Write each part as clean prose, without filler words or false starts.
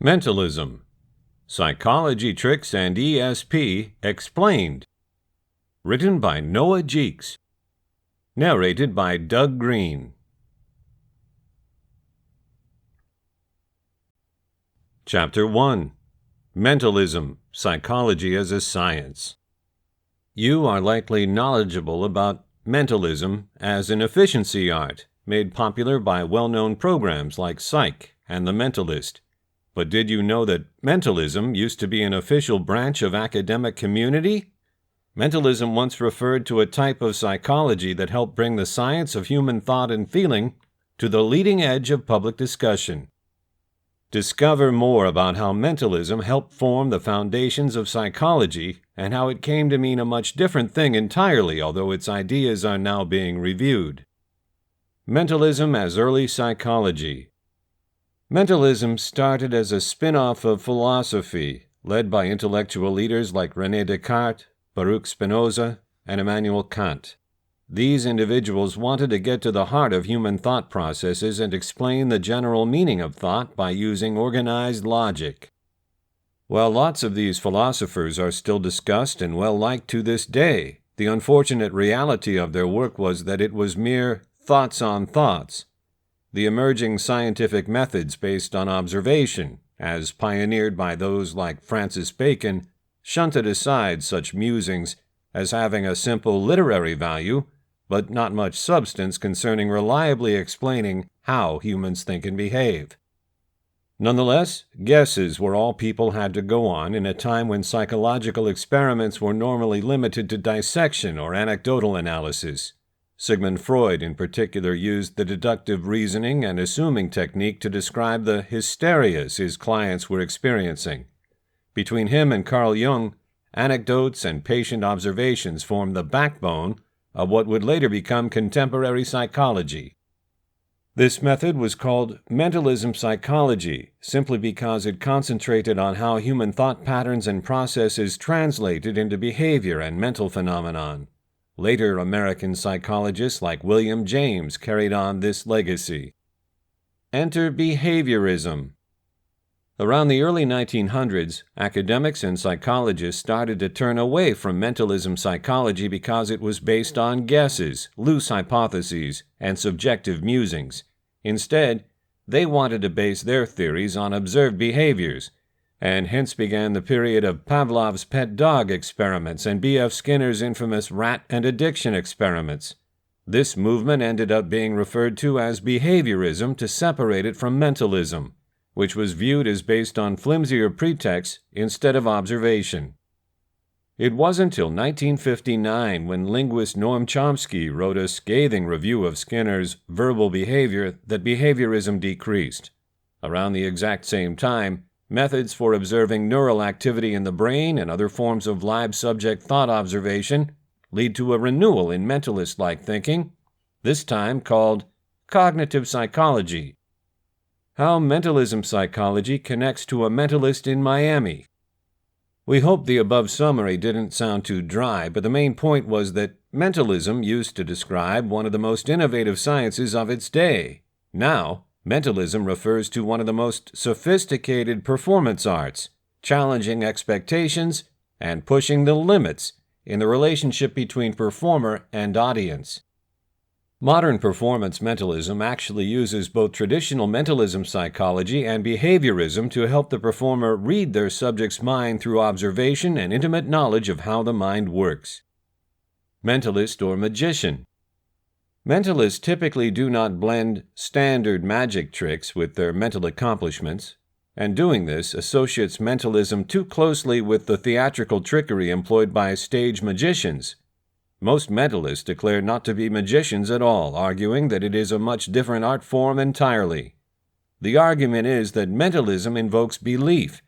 Mentalism, Psychology Tricks and ESP Explained. Written by Noah Jeeks. Narrated by Doug Green. Chapter 1. Mentalism, Psychology as a Science. You are likely knowledgeable about mentalism as an efficiency art made popular by well-known programs like Psych and The Mentalist. But did you know that mentalism used to be an official branch of academic community? Mentalism once referred to a type of psychology that helped bring the science of human thought and feeling to the leading edge of public discussion. Discover more about how mentalism helped form the foundations of psychology and how it came to mean a much different thing entirely, although its ideas are now being reviewed. Mentalism as early psychology. Mentalism started as a spin-off of philosophy, led by intellectual leaders like René Descartes, Baruch Spinoza, and Immanuel Kant. These individuals wanted to get to the heart of human thought processes and explain the general meaning of thought by using organized logic. While lots of these philosophers are still discussed and well-liked to this day, the unfortunate reality of their work was that it was mere thoughts on thoughts. The emerging scientific methods based on observation, as pioneered by those like Francis Bacon, shunted aside such musings as having a simple literary value, but not much substance concerning reliably explaining how humans think and behave. Nonetheless, guesses were all people had to go on in a time when psychological experiments were normally limited to dissection or anecdotal analysis. Sigmund Freud, in particular, used the deductive reasoning and assuming technique to describe the hysterias his clients were experiencing. Between him and Carl Jung, anecdotes and patient observations formed the backbone of what would later become contemporary psychology. This method was called mentalism psychology, simply because it concentrated on how human thought patterns and processes translated into behavior and mental phenomenon. Later American psychologists like William James carried on this legacy. Enter behaviorism. Around the early 1900s, academics and psychologists started to turn away from mentalism psychology because it was based on guesses, loose hypotheses, and subjective musings. Instead, they wanted to base their theories on observed behaviors, and hence began the period of Pavlov's pet dog experiments and B.F. Skinner's infamous rat and addiction experiments. This movement ended up being referred to as behaviorism to separate it from mentalism, which was viewed as based on flimsier pretexts instead of observation. It wasn't until 1959 when linguist Noam Chomsky wrote a scathing review of Skinner's verbal behavior that behaviorism decreased. Around the exact same time, methods for observing neural activity in the brain and other forms of live subject thought observation lead to a renewal in mentalist-like thinking, this time called cognitive psychology. How mentalism psychology connects to a mentalist in Miami. We hope the above summary didn't sound too dry, but the main point was that mentalism used to describe one of the most innovative sciences of its day. Now, mentalism refers to one of the most sophisticated performance arts, challenging expectations and pushing the limits in the relationship between performer and audience. Modern performance mentalism actually uses both traditional mentalism psychology and behaviorism to help the performer read their subject's mind through observation and intimate knowledge of how the mind works. Mentalist or magician. Mentalists typically do not blend standard magic tricks with their mental accomplishments, and doing this associates mentalism too closely with the theatrical trickery employed by stage magicians. Most mentalists declare not to be magicians at all, arguing that it is a much different art form entirely. The argument is that mentalism invokes belief,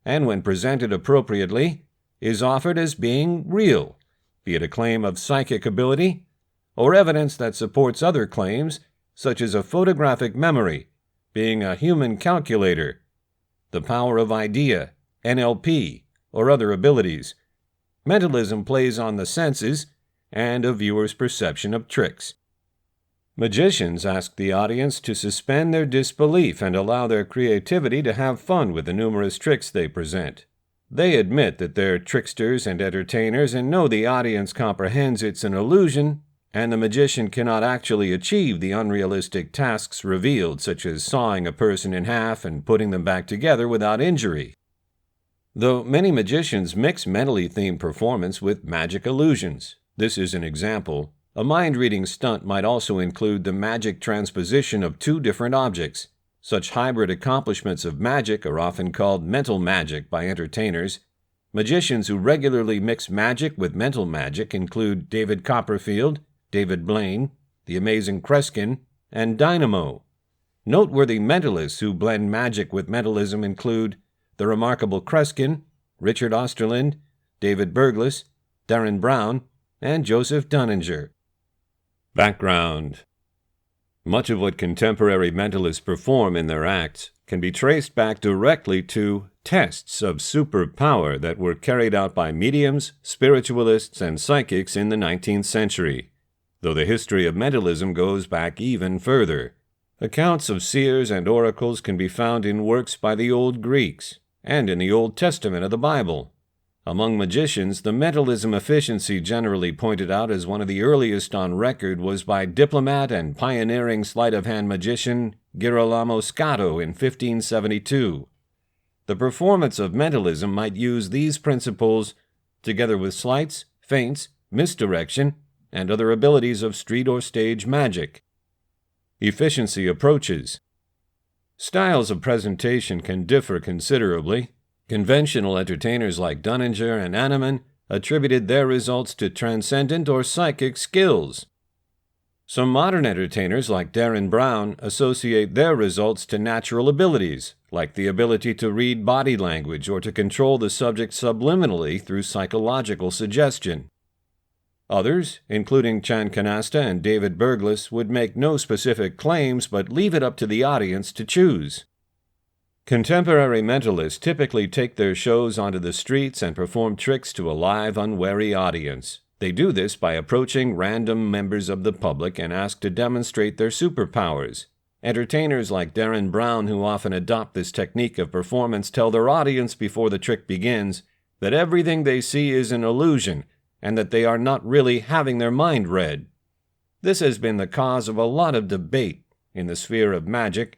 and when presented appropriately, is offered as being real, be it a claim of psychic ability, or evidence that supports other claims, such as a photographic memory, being a human calculator, the power of idea, NLP, or other abilities. Mentalism plays on the senses and a viewer's perception of tricks. Magicians ask the audience to suspend their disbelief and allow their creativity to have fun with the numerous tricks they present. They admit that they're tricksters and entertainers and know the audience comprehends it's an illusion, and the magician cannot actually achieve the unrealistic tasks revealed, such as sawing a person in half and putting them back together without injury. Though many magicians mix mentally themed performance with magic illusions. This is an example. A mind-reading stunt might also include the magic transposition of two different objects. Such hybrid accomplishments of magic are often called mental magic by entertainers. Magicians who regularly mix magic with mental magic include David Copperfield, David Blaine, the amazing Kreskin, and Dynamo. Noteworthy mentalists who blend magic with mentalism include the remarkable Kreskin, Richard Osterland, David Burglas, Darren Brown, and Joseph Dunninger. Background. Much of what contemporary mentalists perform in their acts can be traced back directly to tests of superpower that were carried out by mediums, spiritualists, and psychics in the 19th century, though the history of mentalism goes back even further. Accounts of seers and oracles can be found in works by the old Greeks and in the Old Testament of the Bible. Among magicians, the mentalism efficiency generally pointed out as one of the earliest on record was by diplomat and pioneering sleight-of-hand magician Girolamo Scotto in 1572. The performance of mentalism might use these principles, together with sleights, feints, misdirection, and other abilities of street or stage magic. Efficiency approaches. Styles of presentation can differ considerably. Conventional entertainers like Dunninger and Anneman attributed their results to transcendent or psychic skills. Some modern entertainers like Darren Brown associate their results to natural abilities, like the ability to read body language or to control the subject subliminally through psychological suggestion. Others, including Chan Canasta and David Burglas, would make no specific claims but leave it up to the audience to choose. Contemporary mentalists typically take their shows onto the streets and perform tricks to a live, unwary audience. They do this by approaching random members of the public and ask to demonstrate their superpowers. Entertainers like Darren Brown, who often adopt this technique of performance, tell their audience before the trick begins that everything they see is an illusion and that they are not really having their mind read. This has been the cause of a lot of debate in the sphere of magic,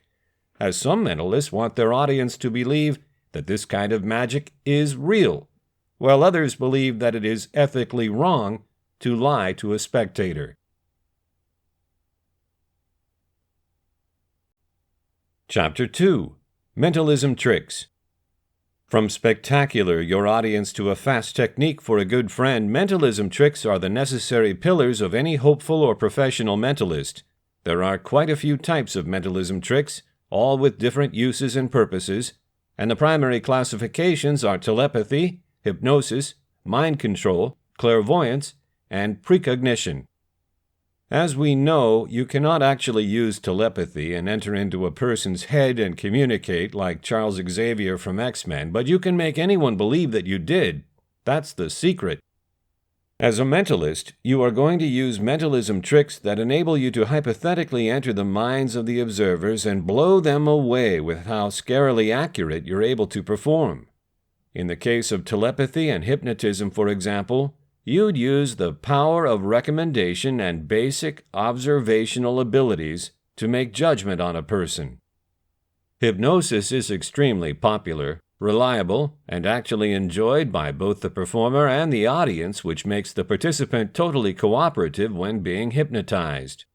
as some mentalists want their audience to believe that this kind of magic is real, while others believe that it is ethically wrong to lie to a spectator. Chapter 2. Mentalism Tricks. From spectacular your audience to a fast technique for a good friend, mentalism tricks are the necessary pillars of any hopeful or professional mentalist. There are quite a few types of mentalism tricks, all with different uses and purposes, and the primary classifications are telepathy, hypnosis, mind control, clairvoyance, and precognition. As we know, you cannot actually use telepathy and enter into a person's head and communicate like Charles Xavier from X-Men, but you can make anyone believe that you did. That's the secret. As a mentalist, you are going to use mentalism tricks that enable you to hypothetically enter the minds of the observers and blow them away with how scarily accurate you're able to perform. In the case of telepathy and hypnotism, for example, you'd use the power of recommendation and basic observational abilities to make judgment on a person. Hypnosis is extremely popular, reliable, and actually enjoyed by both the performer and the audience, which makes the participant totally cooperative when being hypnotized.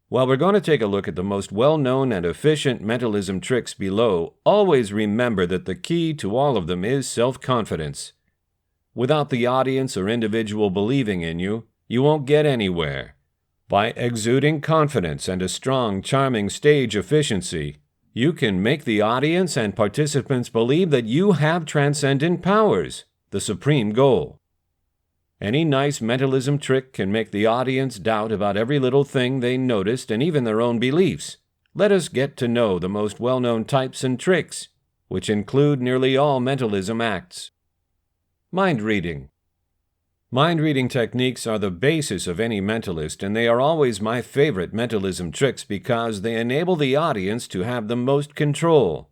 While we're going to take a look at the most well-known and efficient mentalism tricks below, always remember that the key to all of them is self-confidence. Without the audience or individual believing in you, you won't get anywhere. By exuding confidence and a strong, charming stage efficiency, you can make the audience and participants believe that you have transcendent powers, the supreme goal. Any nice mentalism trick can make the audience doubt about every little thing they noticed and even their own beliefs. Let us get to know the most well-known types and tricks, which include nearly all mentalism acts. Mind reading. Mind-reading techniques are the basis of any mentalist, and they are always my favorite mentalism tricks because they enable the audience to have the most control.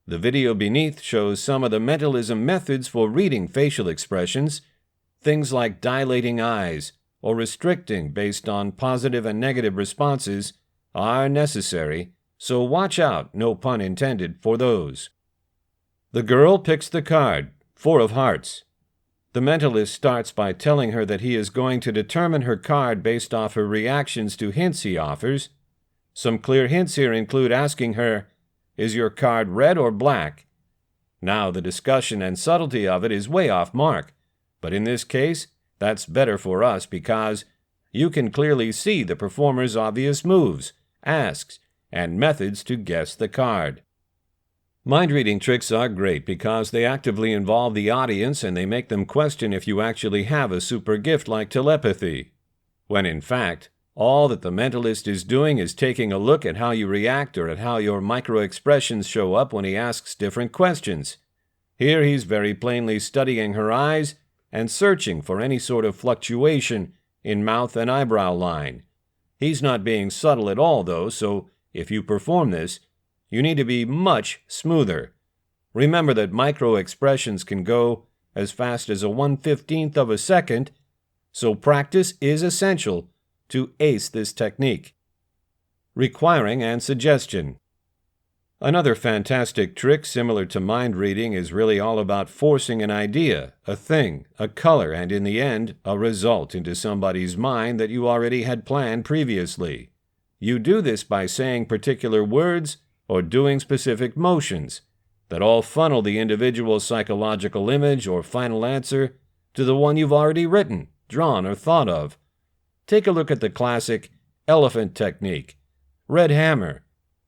The video beneath shows some of the mentalism methods for reading facial expressions. Things like dilating eyes or restricting based on positive and negative responses are necessary, so watch out, no pun intended, for those. The girl picks the card, 4 of hearts. The mentalist starts by telling her that he is going to determine her card based off her reactions to hints he offers. Some clear hints here include asking her, "Is your card red or black?" Now, the discussion and subtlety of it is way off mark, but in this case, that's better for us because you can clearly see the performer's obvious moves, asks, and methods to guess the card. Mind-reading tricks are great because they actively involve the audience and they make them question if you actually have a super gift like telepathy, when in fact, all that the mentalist is doing is taking a look at how you react or at how your micro-expressions show up when he asks different questions. Here he's very plainly studying her eyes and searching for any sort of fluctuation in mouth and eyebrow line. He's not being subtle at all, though, so if you perform this, you need to be much smoother. Remember that micro-expressions can go as fast as a 1/15th of a second, so practice is essential to ace this technique. Requiring and suggestion. Another fantastic trick similar to mind reading is really all about forcing an idea, a thing, a color, and in the end, a result into somebody's mind that you already had planned previously. You do this by saying particular words or doing specific motions that all funnel the individual's psychological image or final answer to the one you've already written, drawn, or thought of. Take a look at the classic elephant technique, red hammer,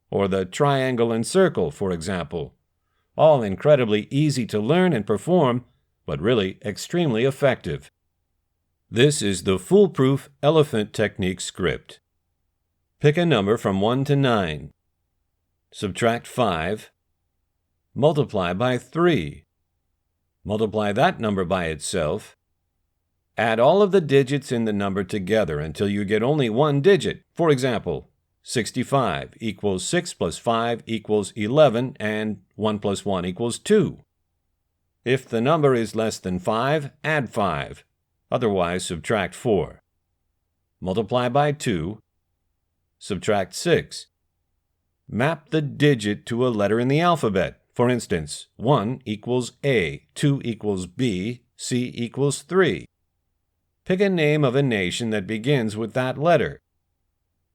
or the triangle and circle, for example. All incredibly easy to learn and perform, but really extremely effective. This is the foolproof elephant technique script. Pick a number from 1 to 9. Subtract 5. Multiply by 3. Multiply that number by itself. Add all of the digits in the number together until you get only one digit. For example, 65 equals 6 plus 5 equals 11, and 1 plus 1 equals 2. If the number is less than 5, add 5. Otherwise, subtract 4. Multiply by 2. Subtract 6. Map the digit to a letter in the alphabet. For instance, 1 equals A, 2 equals B, C equals 3. Pick a name of a nation that begins with that letter.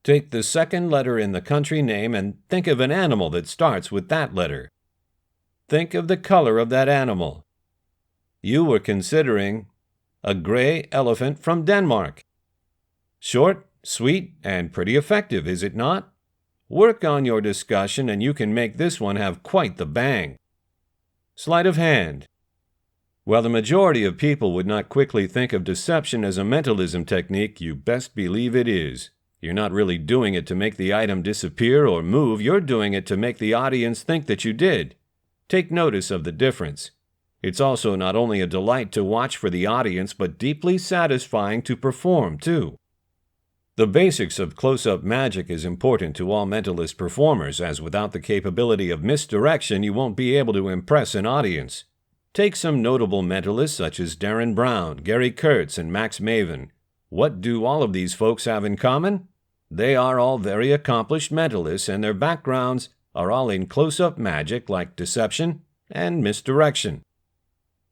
Take the second letter in the country name and think of an animal that starts with that letter. Think of the color of that animal. You were considering a gray elephant from Denmark. Short, sweet, and pretty effective, is it not? Work on your discussion and you can make this one have quite the bang. Sleight of hand. While the majority of people would not quickly think of deception as a mentalism technique, you best believe it is. You're not really doing it to make the item disappear or move, you're doing it to make the audience think that you did. Take notice of the difference. It's also not only a delight to watch for the audience, but deeply satisfying to perform, too. The basics of close-up magic is important to all mentalist performers, as without the capability of misdirection, you won't be able to impress an audience. Take some notable mentalists such as Darren Brown, Gary Kurtz, and Max Maven. What do all of these folks have in common? They are all very accomplished mentalists, and their backgrounds are all in close-up magic like deception and misdirection.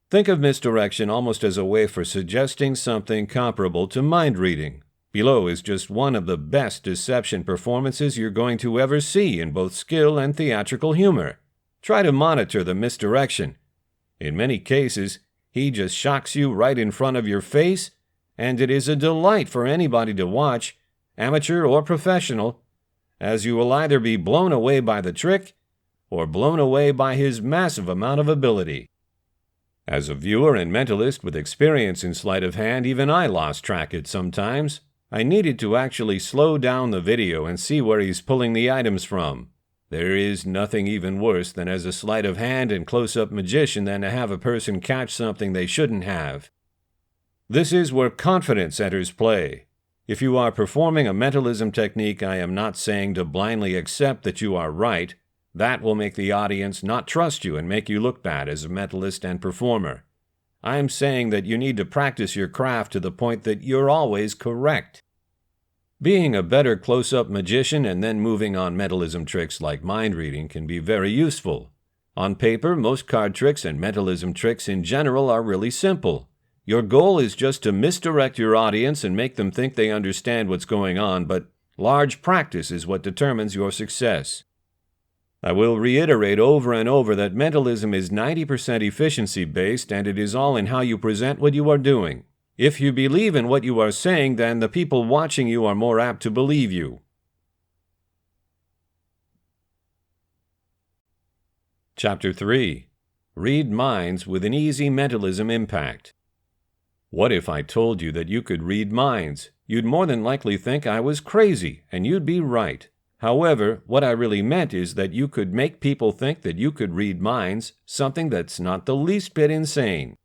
Think of misdirection almost as a way for suggesting something comparable to mind reading. Below is just one of the best deception performances you're going to ever see in both skill and theatrical humor. Try to monitor the misdirection. In many cases, he just shocks you right in front of your face, and it is a delight for anybody to watch, amateur or professional, as you will either be blown away by the trick or blown away by his massive amount of ability. As a viewer and mentalist with experience in sleight of hand, even I lost track at some times. I needed to actually slow down the video and see where he's pulling the items from. There is nothing even worse than as a sleight of hand and close-up magician than to have a person catch something they shouldn't have. This is where confidence enters play. If you are performing a mentalism technique, I am not saying to blindly accept that you are right. That will make the audience not trust you and make you look bad as a mentalist and performer. I am saying that you need to practice your craft to the point that you're always correct. Being a better close-up magician and then moving on mentalism tricks like mind reading can be very useful. On paper, most card tricks and mentalism tricks in general are really simple. Your goal is just to misdirect your audience and make them think they understand what's going on, but large practice is what determines your success. I will reiterate over and over that mentalism is 90% efficiency-based, and it is all in how you present what you are doing. If you believe in what you are saying, then the people watching you are more apt to believe you. Chapter 3. Read Minds with an Easy Mentalism Impact. What if I told you that you could read minds? You'd more than likely think I was crazy, and you'd be right. However, what I really meant is that you could make people think that you could read minds, something that's not the least bit insane.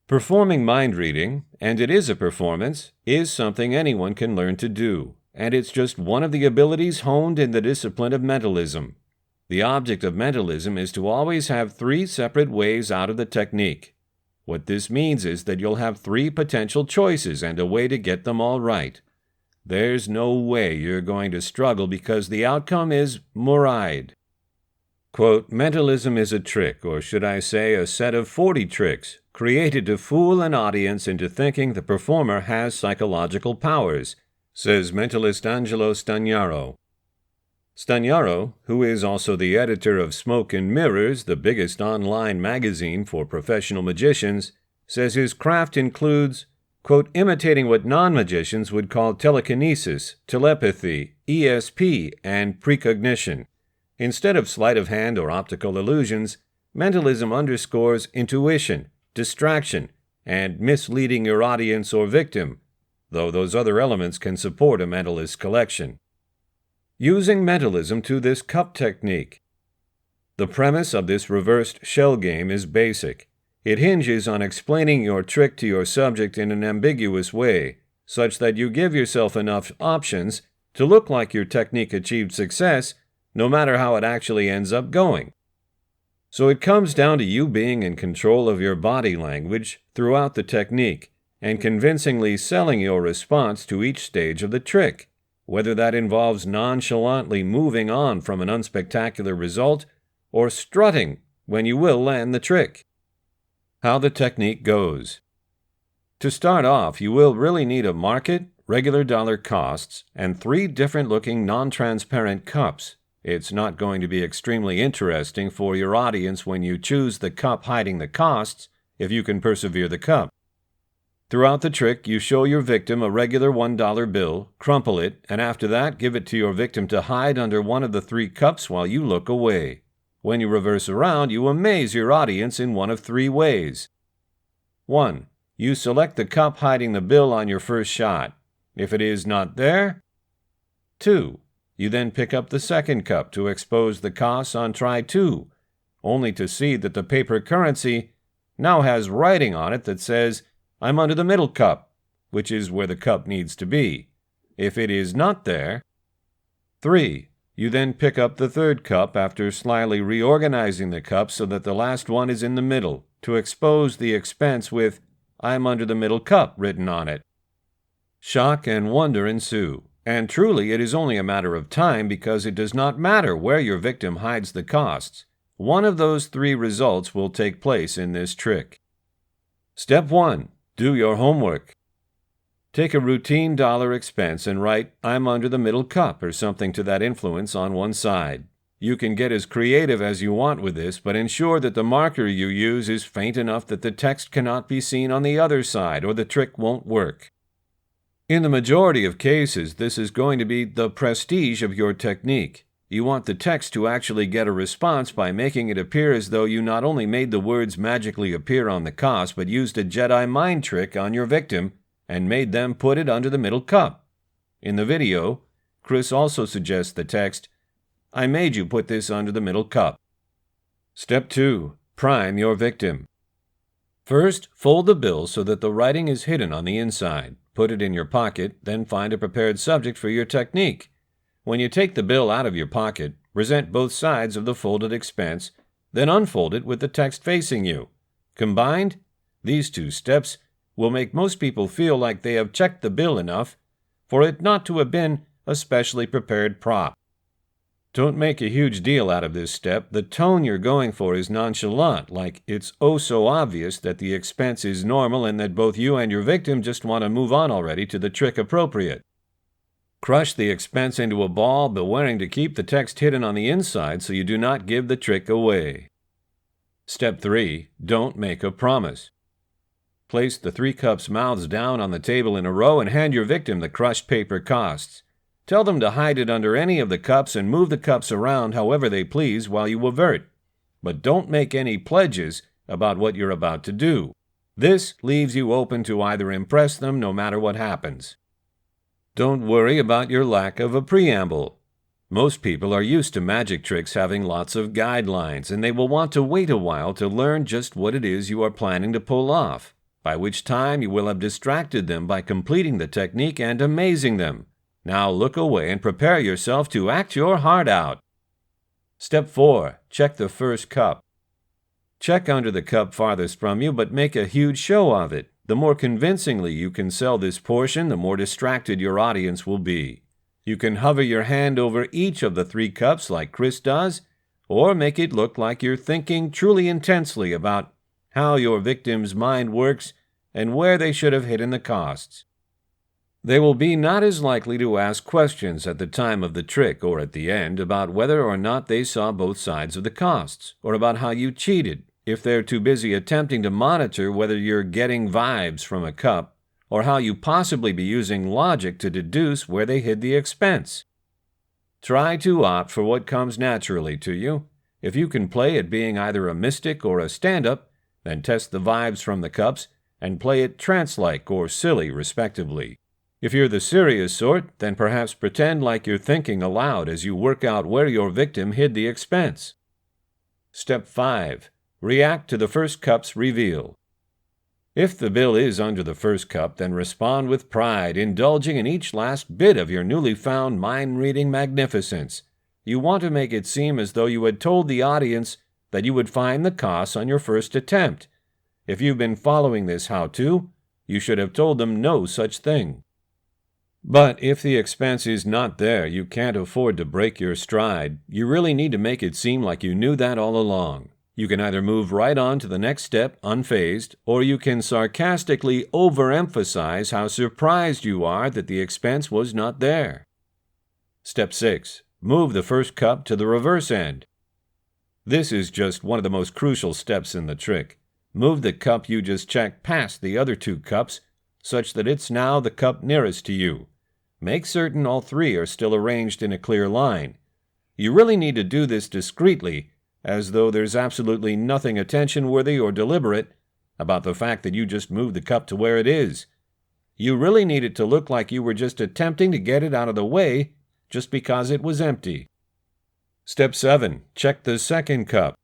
Performing mind reading, and it is a performance, is something anyone can learn to do, and it's just one of the abilities honed in the discipline of mentalism. The object of mentalism is to always have 3 separate ways out of the technique. What this means is that you'll have 3 potential choices and a way to get them all right. There's no way you're going to struggle because the outcome is muride. Quote, mentalism is a trick, or should I say a set of 40 tricks, created to fool an audience into thinking the performer has psychological powers, says mentalist Angelo Stagnaro. Stagnaro, who is also the editor of Smoke and Mirrors, the biggest online magazine for professional magicians, says his craft includes, quote, imitating what non-magicians would call telekinesis, telepathy, ESP, and precognition. Instead of sleight of hand or optical illusions, mentalism underscores intuition, distraction, and misleading your audience or victim, though those other elements can support a mentalist's collection. Using mentalism to this cup technique. The premise of this reversed shell game is basic. It hinges on explaining your trick to your subject in an ambiguous way, such that you give yourself enough options to look like your technique achieved success, no matter how it actually ends up going. So it comes down to you being in control of your body language throughout the technique and convincingly selling your response to each stage of the trick, whether that involves nonchalantly moving on from an unspectacular result or strutting when you will land the trick. How the technique goes. To start off, you will really need a market, regular dollar costs, and 3 different-looking non-transparent cups. It's not going to be extremely interesting for your audience when you choose the cup hiding the costs, if you can persevere the cup. Throughout the trick, you show your victim a regular $1 bill, crumple it, and after that, give it to your victim to hide under one of the 3 cups while you look away. When you reverse around, you amaze your audience in one of 3 ways. 1. You select the cup hiding the bill on your first shot. If it is not there, 2. You then pick up the second cup to expose the costs on try 2, only to see that the paper currency now has writing on it that says, I'm under the middle cup, which is where the cup needs to be. If it is not there, 3. You then pick up the third cup after slyly reorganizing the cup so that the last one is in the middle, to expose the expense with, I'm under the middle cup written on it. Shock and wonder ensue. And truly, it is only a matter of time because it does not matter where your victim hides the costs. One of those 3 results will take place in this trick. Step 1. Do your homework. Take a routine dollar expense and write, I'm under the middle cup or something to that influence on one side. You can get as creative as you want with this, but ensure that the marker you use is faint enough that the text cannot be seen on the other side or the trick won't work. In the majority of cases, this is going to be the prestige of your technique. You want the text to actually get a response by making it appear as though you not only made the words magically appear on the cost, but used a Jedi mind trick on your victim and made them put it under the middle cup. In the video, Chris also suggests the text, I made you put this under the middle cup. Step 2. Prime your victim. First, fold the bill so that the writing is hidden on the inside. Put it in your pocket, then find a prepared subject for your technique. When you take the bill out of your pocket, present both sides of the folded expense, then unfold it with the text facing you. Combined, these two steps will make most people feel like they have checked the bill enough for it not to have been a specially prepared prop. Don't make a huge deal out of this step. The tone you're going for is nonchalant, like it's oh so obvious that the expense is normal and that both you and your victim just want to move on already to the trick appropriate. Crush the expense into a ball, bewaring to keep the text hidden on the inside so you do not give the trick away. Step 3. Don't make a promise. Place the 3 cups' mouths down on the table in a row and hand your victim the crushed paper costs. Tell them to hide it under any of the cups and move the cups around however they please while you avert. But don't make any pledges about what you're about to do. This leaves you open to either impress them no matter what happens. Don't worry about your lack of a preamble. Most people are used to magic tricks having lots of guidelines, and they will want to wait a while to learn just what it is you are planning to pull off, by which time you will have distracted them by completing the technique and amazing them. Now look away and prepare yourself to act your heart out. Step 4. Check the first cup. Check under the cup farthest from you, but make a huge show of it. The more convincingly you can sell this portion, the more distracted your audience will be. You can hover your hand over each of the 3 cups like Chris does, or make it look like you're thinking truly intensely about how your victim's mind works and where they should have hidden the costs. They will be not as likely to ask questions at the time of the trick or at the end about whether or not they saw both sides of the costs, or about how you cheated, if they're too busy attempting to monitor whether you're getting vibes from a cup, or how you possibly be using logic to deduce where they hid the expense. Try to opt for what comes naturally to you. If you can play at being either a mystic or a stand-up, then test the vibes from the cups and play it trance-like or silly, respectively. If you're the serious sort, then perhaps pretend like you're thinking aloud as you work out where your victim hid the expense. Step 5. React to the first cup's reveal. If the bill is under the first cup, then respond with pride, indulging in each last bit of your newly found mind-reading magnificence. You want to make it seem as though you had told the audience that you would find the costs on your first attempt. If you've been following this how-to, you should have told them no such thing. But if the expense is not there, you can't afford to break your stride. You really need to make it seem like you knew that all along. You can either move right on to the next step unfazed, or you can sarcastically overemphasize how surprised you are that the expense was not there. Step 6. Move the first cup to the reverse end. This is just one of the most crucial steps in the trick. Move the cup you just checked past the other 2 cups, such that it's now the cup nearest to you. Make certain all 3 are still arranged in a clear line. You really need to do this discreetly, as though there's absolutely nothing attention-worthy or deliberate about the fact that you just moved the cup to where it is. You really need it to look like you were just attempting to get it out of the way just because it was empty. Step 7. Check the second cup.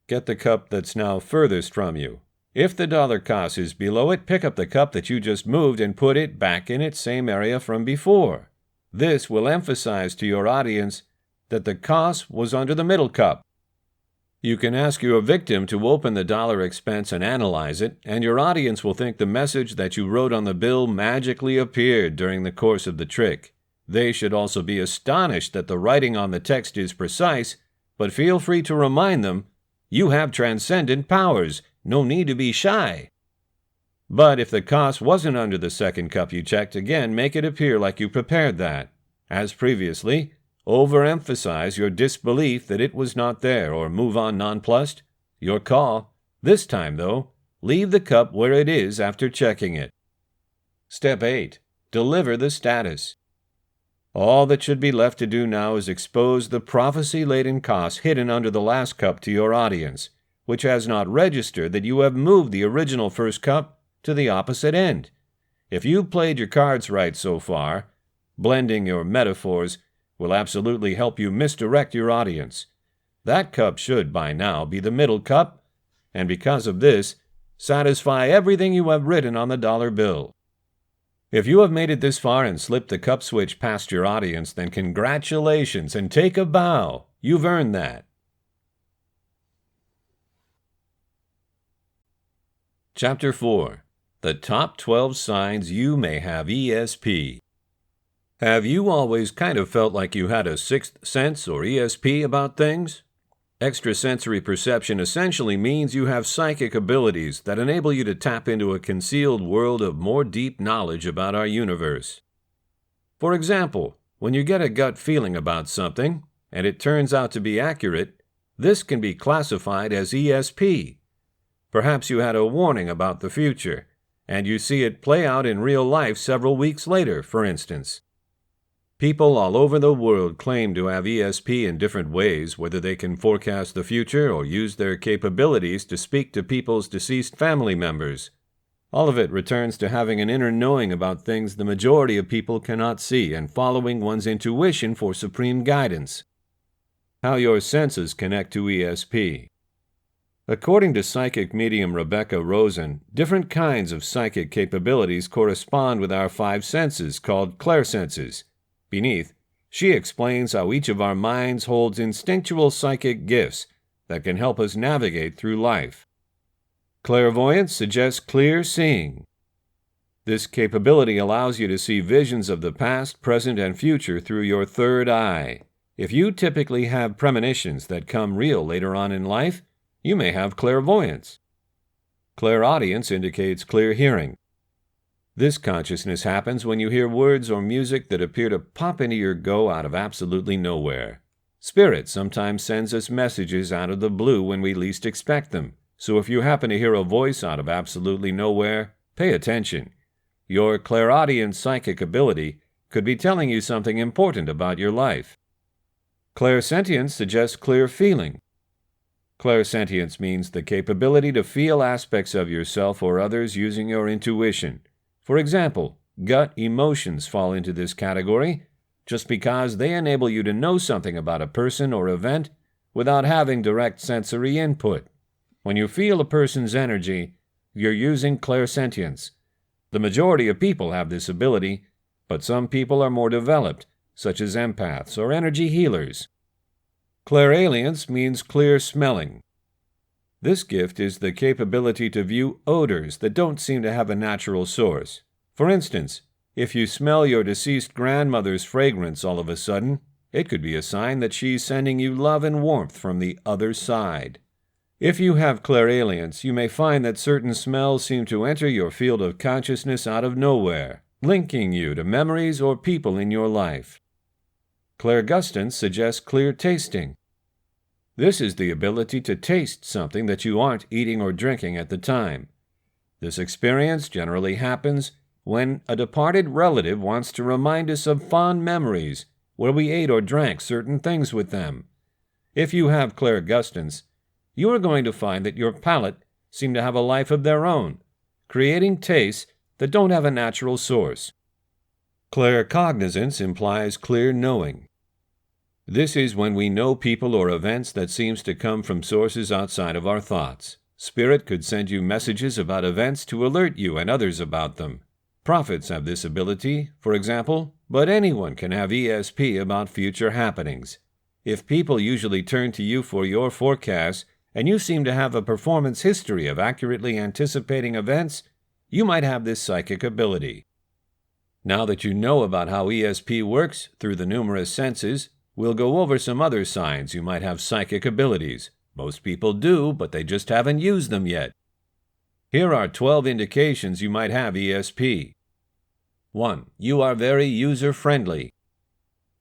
Get the cup that's now furthest from you. If the dollar cost is below it, pick up the cup that you just moved and put it back in its same area from before. This will emphasize to your audience that the cost was under the middle cup. You can ask your victim to open the dollar expense and analyze it, and your audience will think the message that you wrote on the bill magically appeared during the course of the trick. They should also be astonished that the writing on the text is precise, but feel free to remind them, you have transcendent powers, no need to be shy. But if the cost wasn't under the second cup you checked, again, make it appear like you prepared that. As previously, overemphasize your disbelief that it was not there, or move on nonplussed. Your call. This time, though, leave the cup where it is after checking it. Step 8. Deliver the status. All that should be left to do now is expose the prophecy-laden cost hidden under the last cup to your audience, which has not registered that you have moved the original first cup to the opposite end. If you played your cards right so far, blending your metaphors will absolutely help you misdirect your audience. That cup should, by now, be the middle cup, and because of this, satisfy everything you have written on the dollar bill. If you have made it this far and slipped the cup switch past your audience, then congratulations and take a bow. You've earned that. Chapter 4. The Top 12 Signs You May Have ESP. Have you always kind of felt like you had a sixth sense or ESP about things? Extrasensory perception essentially means you have psychic abilities that enable you to tap into a concealed world of more deep knowledge about our universe. For example, when you get a gut feeling about something, and it turns out to be accurate, this can be classified as ESP. Perhaps you had a warning about the future, and you see it play out in real life several weeks later, for instance. People all over the world claim to have ESP in different ways, whether they can forecast the future or use their capabilities to speak to people's deceased family members. All of it returns to having an inner knowing about things the majority of people cannot see and following one's intuition for supreme guidance. How your senses connect to ESP. According to psychic medium Rebecca Rosen, different kinds of psychic capabilities correspond with our five senses called clairsenses. Beneath, she explains how each of our minds holds instinctual psychic gifts that can help us navigate through life. Clairvoyance suggests clear seeing. This capability allows you to see visions of the past, present, and future through your third eye. If you typically have premonitions that come real later on in life, you may have clairvoyance. Clairaudience indicates clear hearing. This consciousness happens when you hear words or music that appear to pop into your go out of absolutely nowhere. Spirit sometimes sends us messages out of the blue when we least expect them, so if you happen to hear a voice out of absolutely nowhere, pay attention. Your clairaudience psychic ability could be telling you something important about your life. Clairsentience suggests clear feeling. Clairsentience means the capability to feel aspects of yourself or others using your intuition. For example, gut emotions fall into this category just because they enable you to know something about a person or event without having direct sensory input. When you feel a person's energy, you're using clairsentience. The majority of people have this ability, but some people are more developed, such as empaths or energy healers. Clairalience means clear smelling. This gift is the capability to view odors that don't seem to have a natural source. For instance, if you smell your deceased grandmother's fragrance all of a sudden, it could be a sign that she's sending you love and warmth from the other side. If you have clairalience, you may find that certain smells seem to enter your field of consciousness out of nowhere, linking you to memories or people in your life. Clairgustance suggests clear tasting. This is the ability to taste something that you aren't eating or drinking at the time. This experience generally happens when a departed relative wants to remind us of fond memories where we ate or drank certain things with them. If you have clairgustance, you are going to find that your palate seem to have a life of their own, creating tastes that don't have a natural source. Claircognizance implies clear knowing. This is when we know people or events that seems to come from sources outside of our thoughts. Spirit could send you messages about events to alert you and others about them. Prophets have this ability, for example, but anyone can have ESP about future happenings. If people usually turn to you for your forecasts, and you seem to have a performance history of accurately anticipating events, you might have this psychic ability. Now that you know about how ESP works through the numerous senses, we'll go over some other signs you might have psychic abilities. Most people do, but they just haven't used them yet. Here are 12 indications you might have ESP. 1. You are very user-friendly.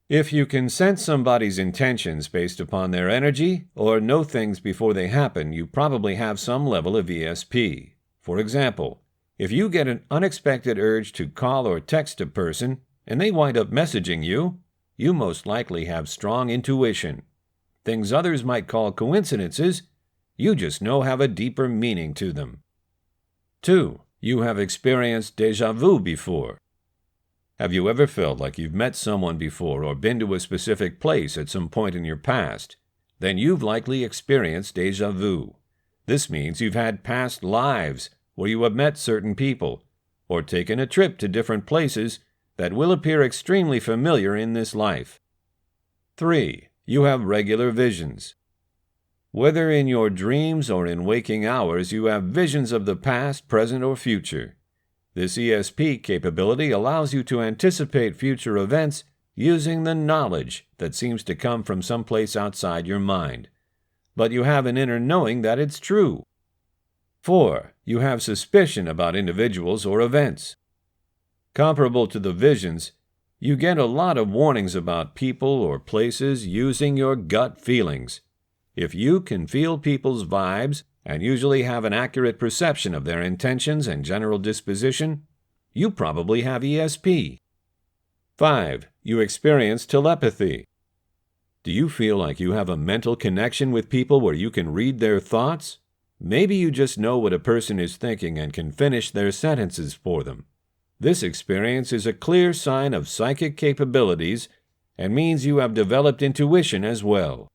If you can sense somebody's intentions based upon their energy, or know things before they happen, you probably have some level of ESP. For example, if you get an unexpected urge to call or text a person, and they wind up messaging you, you most likely have strong intuition. Things others might call coincidences, you just know have a deeper meaning to them. 2. You have experienced déjà vu before. Have you ever felt like you've met someone before or been to a specific place at some point in your past? Then you've likely experienced déjà vu. This means you've had past lives where you have met certain people, or taken a trip to different places that will appear extremely familiar in this life. 3. You have regular visions. Whether in your dreams or in waking hours, you have visions of the past, present, or future. This ESP capability allows you to anticipate future events using the knowledge that seems to come from someplace outside your mind. But you have an inner knowing that it's true. 4. You have suspicion about individuals or events. Comparable to the visions, you get a lot of warnings about people or places using your gut feelings. If you can feel people's vibes and usually have an accurate perception of their intentions and general disposition, you probably have ESP. 5. You experience telepathy. Do you feel like you have a mental connection with people where you can read their thoughts? Maybe you just know what a person is thinking and can finish their sentences for them. This experience is a clear sign of psychic capabilities and means you have developed intuition as well.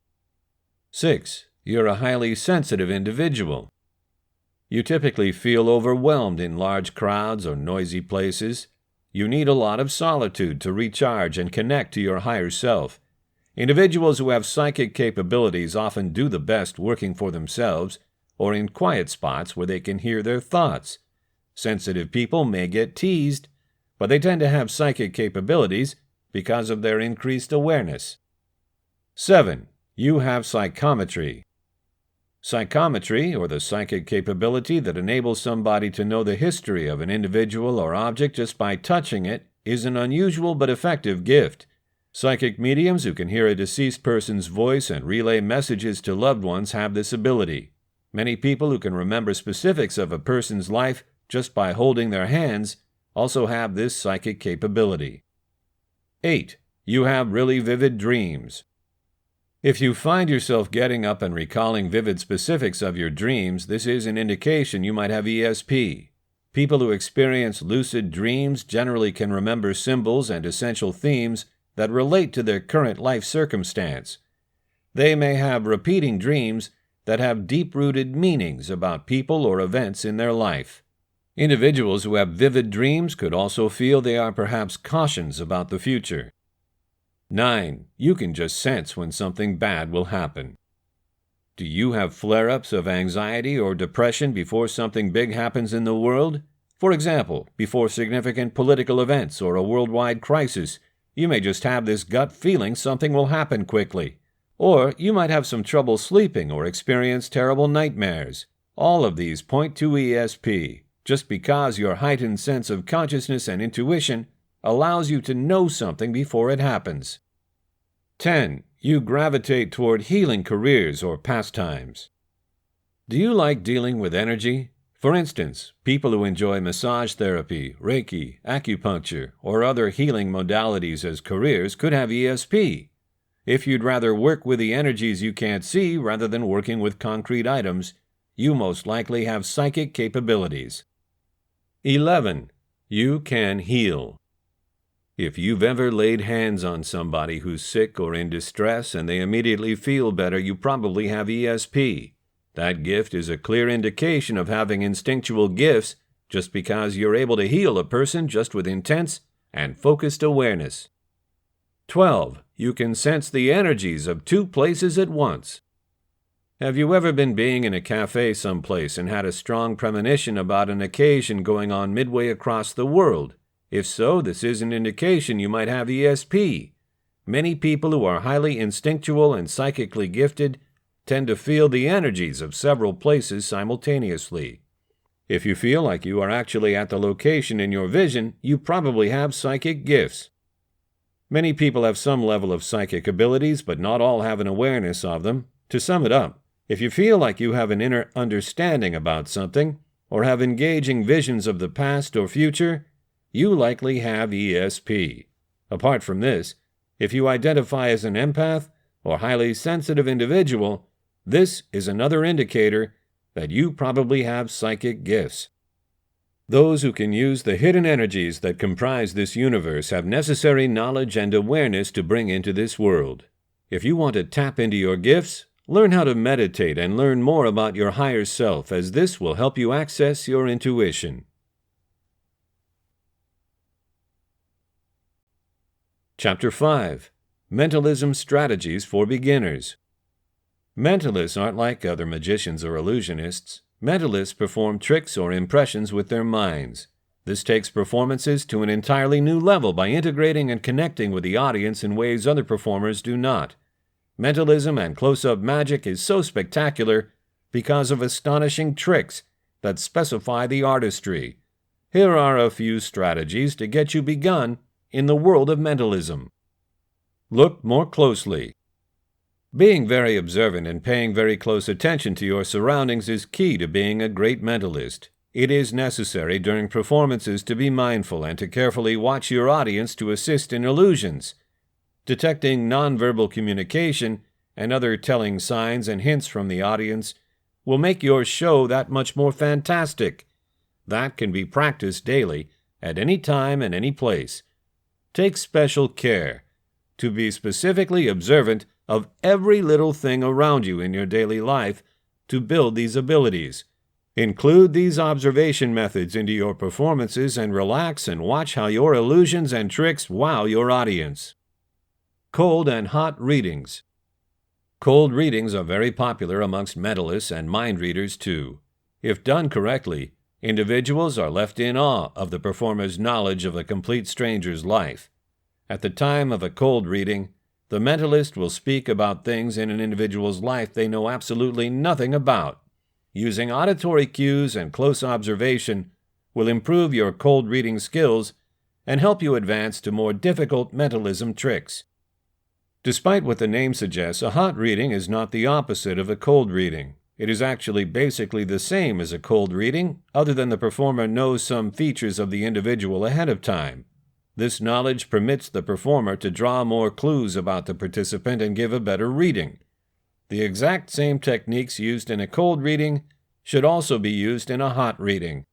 6. You're a highly sensitive individual. You typically feel overwhelmed in large crowds or noisy places. You need a lot of solitude to recharge and connect to your higher self. Individuals who have psychic capabilities often do the best working for themselves or in quiet spots where they can hear their thoughts. Sensitive people may get teased, but they tend to have psychic capabilities because of their increased awareness. 7. You have psychometry. Psychometry, or the psychic capability that enables somebody to know the history of an individual or object just by touching it, is an unusual but effective gift. Psychic mediums who can hear a deceased person's voice and relay messages to loved ones have this ability. Many people who can remember specifics of a person's life just by holding their hands also have this psychic capability. 8. You have really vivid dreams. If you find yourself getting up and recalling vivid specifics of your dreams, this is an indication you might have ESP. People who experience lucid dreams generally can remember symbols and essential themes that relate to their current life circumstance. They may have repeating dreams that have deep-rooted meanings about people or events in their life. Individuals who have vivid dreams could also feel they are perhaps cautions about the future. 9. You can just sense when something bad will happen. Do you have flare-ups of anxiety or depression before something big happens in the world? For example, before significant political events or a worldwide crisis, you may just have this gut feeling something will happen quickly. Or you might have some trouble sleeping or experience terrible nightmares. All of these point to ESP, just because your heightened sense of consciousness and intuition allows you to know something before it happens. 10. You gravitate toward healing careers or pastimes. Do you like dealing with energy? For instance, people who enjoy massage therapy, Reiki, acupuncture, or other healing modalities as careers could have ESP. If you'd rather work with the energies you can't see rather than working with concrete items, you most likely have psychic capabilities. 11. You can heal. If you've ever laid hands on somebody who's sick or in distress and they immediately feel better, you probably have ESP. That gift is a clear indication of having instinctual gifts just because you're able to heal a person just with intense and focused awareness. 12. You can sense the energies of two places at once. Have you ever been being in a cafe someplace and had a strong premonition about an occasion going on midway across the world? If so, this is an indication you might have ESP. Many people who are highly instinctual and psychically gifted tend to feel the energies of several places simultaneously. If you feel like you are actually at the location in your vision, you probably have psychic gifts. Many people have some level of psychic abilities, but not all have an awareness of them. To sum it up, if you feel like you have an inner understanding about something, or have engaging visions of the past or future, you likely have ESP. Apart from this, if you identify as an empath or highly sensitive individual, this is another indicator that you probably have psychic gifts. Those who can use the hidden energies that comprise this universe have necessary knowledge and awareness to bring into this world. If you want to tap into your gifts, Learn how to meditate and learn more about your higher self, as this will help you access your intuition. Chapter 5. Mentalism Strategies for Beginners. Mentalists aren't like other magicians or illusionists. Mentalists perform tricks or impressions with their minds. This takes performances to an entirely new level by integrating and connecting with the audience in ways other performers do not. Mentalism and close-up magic is so spectacular because of astonishing tricks that specify the artistry. Here are a few strategies to get you begun in the world of mentalism. Look more closely. Being very observant and paying very close attention to your surroundings is key to being a great mentalist. It is necessary during performances to be mindful and to carefully watch your audience to assist in illusions. Detecting nonverbal communication and other telling signs and hints from the audience will make your show that much more fantastic. That can be practiced daily, at any time and any place. Take special care to be specifically observant of every little thing around you in your daily life to build these abilities. Include these observation methods into your performances and relax and watch how your illusions and tricks wow your audience. Cold and hot readings. Cold readings are very popular amongst mentalists and mind readers too. If done correctly, individuals are left in awe of the performer's knowledge of a complete stranger's life. At the time of a cold reading, the mentalist will speak about things in an individual's life they know absolutely nothing about. Using auditory cues and close observation will improve your cold reading skills and help you advance to more difficult mentalism tricks. Despite what the name suggests, a hot reading is not the opposite of a cold reading. It is actually basically the same as a cold reading, other than the performer knows some features of the individual ahead of time. This knowledge permits the performer to draw more clues about the participant and give a better reading. The exact same techniques used in a cold reading should also be used in a hot reading.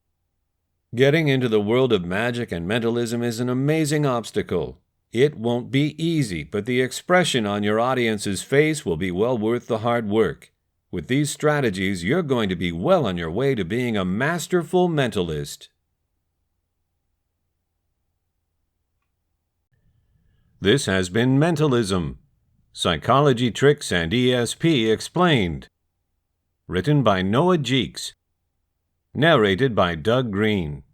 Getting into the world of magic and mentalism is an amazing obstacle. It won't be easy, but the expression on your audience's face will be well worth the hard work. With these strategies, you're going to be well on your way to being a masterful mentalist. This has been Mentalism, Psychology Tricks and ESP Explained. Written by Noah Jeeks. Narrated by Doug Green.